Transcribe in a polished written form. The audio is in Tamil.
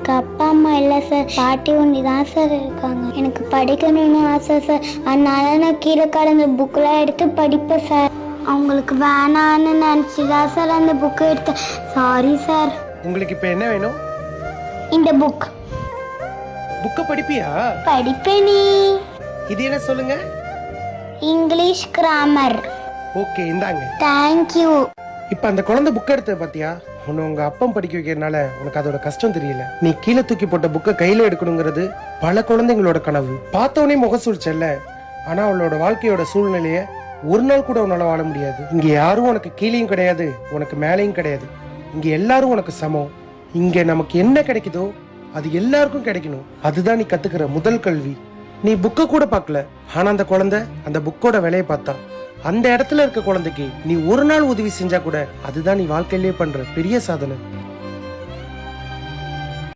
எனக்கு அப்பா அம்மா இல்லை சார், பாட்டி ஒண்டி தான் சார் இருக்காங்க. எனக்கு படிக்கணும்னு ஆசை சார், அதனால நான் கீழே கடந்த புக்கெலாம் எடுத்து படிப்பேன் சார். அவங்களுக்கு வேணான்னு நினச்சிதான் சார் அந்த புக்கை எடுத்தேன். Sorry sir. உங்களுக்கு இப்போ என்ன வேணும்? இந்த புக். புக்கை படிப்பியா? படிப்பேனே. இது என்ன சொல்லுங்க? English grammar. ஓகே, இந்தாங்க. தேங்க்யூ. இப்போ அந்த குழந்தை புக்கை எடுத்த பாத்தியா? உன்னை உங்க அப்பம் படிக்க வைக்கிறதுனால உனக்கு அதோட கஷ்டம் தெரியல. நீ கீழே தூக்கி போட்ட புக்கை கையில எடுக்கணுங்கிறது பல குழந்தைங்களோட கனவு. பார்த்தவனே முகசூழ்ச்சல்ல, ஆனா அவளோட வாழ்க்கையோட சூழ்நிலைய ஒரு நாள் கூட உன்னால வாழ முடியாது. இங்க யாரும் உனக்கு கீழேயும் கிடையாது, உனக்கு மேலேயும் கிடையாது. இங்க எல்லாரும் உனக்கு சமம். இங்க நமக்கு என்ன கிடைக்குதோ அது எல்லாருக்கும் கிடைக்கணும். அதுதான் நீ கத்துக்கிற முதல் கல்வி. நீ புக்கை கூட பார்க்கல, ஆனா அந்த குழந்தை அந்த புக்கோட விலையை பார்த்தா. அந்த இடத்துல இருக்க குழந்தைக்கு நீ ஒரு நாள் உதவி செஞ்சா கூட அதுதான் நீ வாழ்க்கையிலேயே பண்ற பெரிய சாதனை.